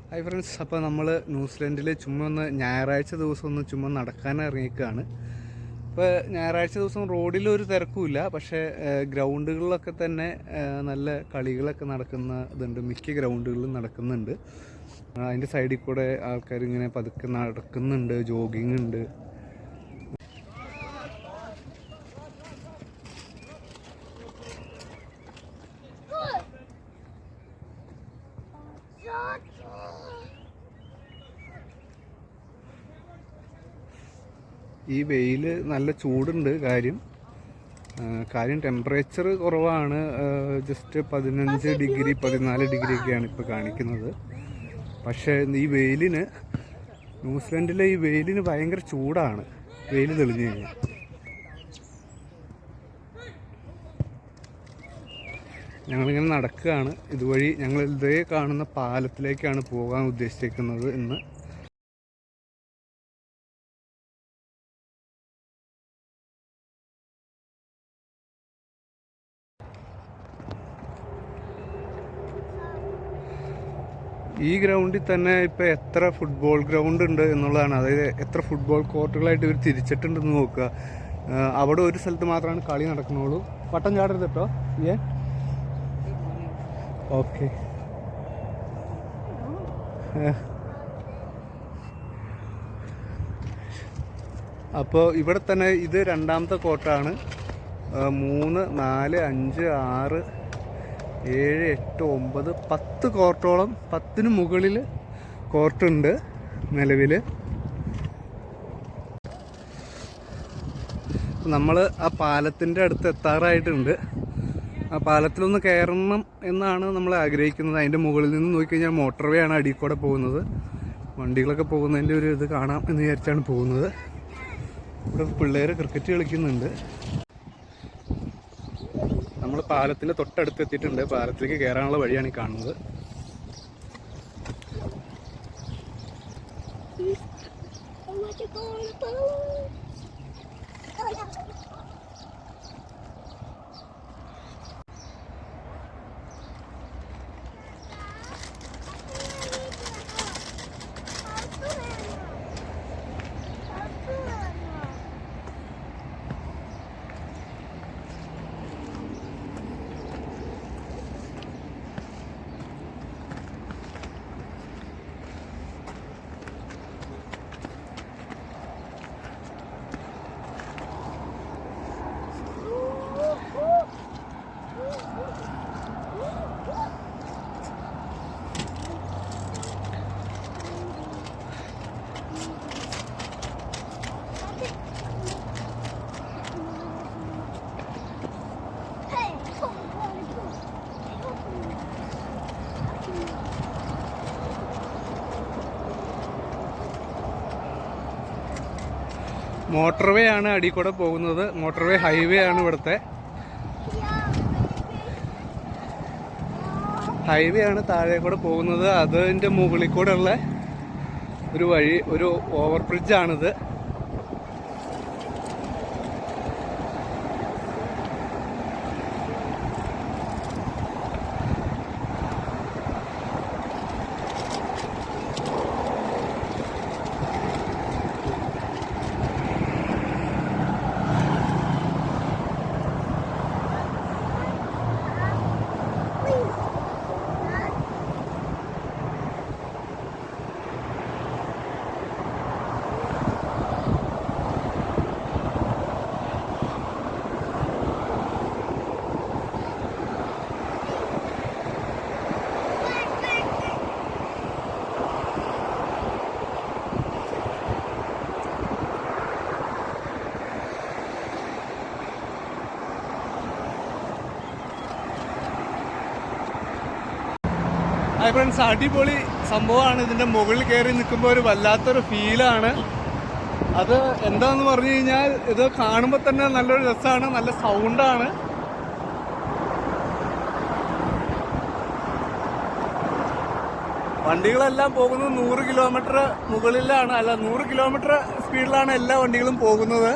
Hi friends, അപ്പോൾ നമ്മൾ ന്യൂസിലൻഡിൽ ചുമ്മാ ഒന്ന് ഞായറാഴ്ച ദിവസം ഒന്ന് ചുമ്മാ നടക്കാൻ ഇറങ്ങിയേക്കാണ്. ഇപ്പോൾ ഞായറാഴ്ച ദിവസം റോഡിലൊരു തിരക്കുമില്ല, പക്ഷേ ഗ്രൗണ്ടുകളിലൊക്കെ തന്നെ നല്ല കളികളൊക്കെ നടക്കുന്ന ഇതുണ്ട്. മിക്ക ഗ്രൗണ്ടുകളിലും നടക്കുന്നുണ്ട്. അതിൻ്റെ സൈഡിൽ കൂടെ ആൾക്കാർ ഇങ്ങനെ പതുക്കെ നടക്കുന്നുണ്ട്, ജോഗിങ് ഉണ്ട്. ഈ വെയിൽ നല്ല ചൂടുണ്ട്. കാര്യം ടെമ്പറേച്ചർ കുറവാണ്. ജസ്റ്റ് 15 ഡിഗ്രി 14 ഡിഗ്രി ഒക്കെയാണ് ഇപ്പോൾ കാണിക്കുന്നത്. പക്ഷേ ഈ വെയിലിന്, ന്യൂസിലൻഡിലെ ഈ വെയിലിന് ഭയങ്കര ചൂടാണ്. വെയിൽ തെളിഞ്ഞു കഴിഞ്ഞാൽ ഞങ്ങളിങ്ങനെ നടക്കുകയാണ്. ഇതുവഴി ഞങ്ങൾ ഇതേ കാണുന്ന പാലത്തിലേക്കാണ് പോകാൻ ഉദ്ദേശിക്കുന്നത് ഇന്ന്. ഈ ഗ്രൗണ്ടിൽ തന്നെ ഇപ്പോൾ എത്ര ഫുട്ബോൾ ഗ്രൗണ്ട് ഉണ്ട് എന്നുള്ളതാണ്. അതായത് എത്ര ഫുട്ബോൾ കോർട്ടുകളായിട്ട് ഇവർ തിരിച്ചിട്ടുണ്ടെന്ന് നോക്കുക. അവിടെ ഒരു സ്ഥലത്ത് മാത്രമാണ് കളി നടക്കുന്നുള്ളൂ. പട്ടം ചാടരുത് കേട്ടോ. ഓക്കെ. അപ്പോൾ ഇവിടെ തന്നെ ഇത് രണ്ടാമത്തെ കോർട്ടാണ്. 3, 4, 5, 6, 7, 8, 9, 10 കോർട്ടോളം, 10-ന് മുകളിൽ കോർട്ടുണ്ട് നിലവിൽ. നമ്മൾ ആ പാലത്തിൻ്റെ അടുത്ത് എത്താറായിട്ടുണ്ട്. ആ പാലത്തിലൊന്ന് കയറണം എന്നാണ് നമ്മൾ ആഗ്രഹിക്കുന്നത്. അതിൻ്റെ മുകളിൽ നിന്ന് നോക്കിക്കഴിഞ്ഞാൽ മോട്ടോർ വേ ആണ് അടിയിൽ കൂടെ പോകുന്നത്. വണ്ടികളൊക്കെ പോകുന്നതിൻ്റെ ഒരു ഇത് കാണാം എന്ന് വിചാരിച്ചാണ് പോകുന്നത്. ഇവിടെ പിള്ളേർ ക്രിക്കറ്റ് കളിക്കുന്നുണ്ട്. നമ്മൾ പാലത്തിൻ്റെ തൊട്ടടുത്ത് എത്തിയിട്ടുണ്ട്. പാലത്തിലേക്ക് കയറാനുള്ള വഴിയാണ് ഈ കാണുന്നത്. മോട്ടോർ വേ ആണ് അടിയിൽ കൂടെ പോകുന്നത്. മോട്ടോർ വേ ഹൈവേ ആണ് ഇവിടുത്തെ. ഹൈവേ ആണ് താഴെ കൂടെ പോകുന്നത്. അതിൻ്റെ മുകളിൽ കൂടെ ഉള്ള ഒരു വഴി, ഒരു ഓവർ ബ്രിഡ്ജാണിത്. ഹായ് ഫ്രണ്ട്സ്, അടിപൊളി സംഭവമാണ്. ഇതിൻ്റെ മുകളിൽ കയറി നിൽക്കുമ്പോൾ ഒരു വല്ലാത്തൊരു ഫീലാണ്. അത് എന്താന്ന് പറഞ്ഞു കഴിഞ്ഞാൽ, ഇത് കാണുമ്പോൾ തന്നെ നല്ലൊരു രസമാണ്, നല്ല സൗണ്ടാണ്. വണ്ടികളെല്ലാം പോകുന്നത് 100 കിലോമീറ്റർ മുകളിലാണ്, അല്ല 100 കിലോമീറ്റർ സ്പീഡിലാണ് എല്ലാ വണ്ടികളും പോകുന്നത്.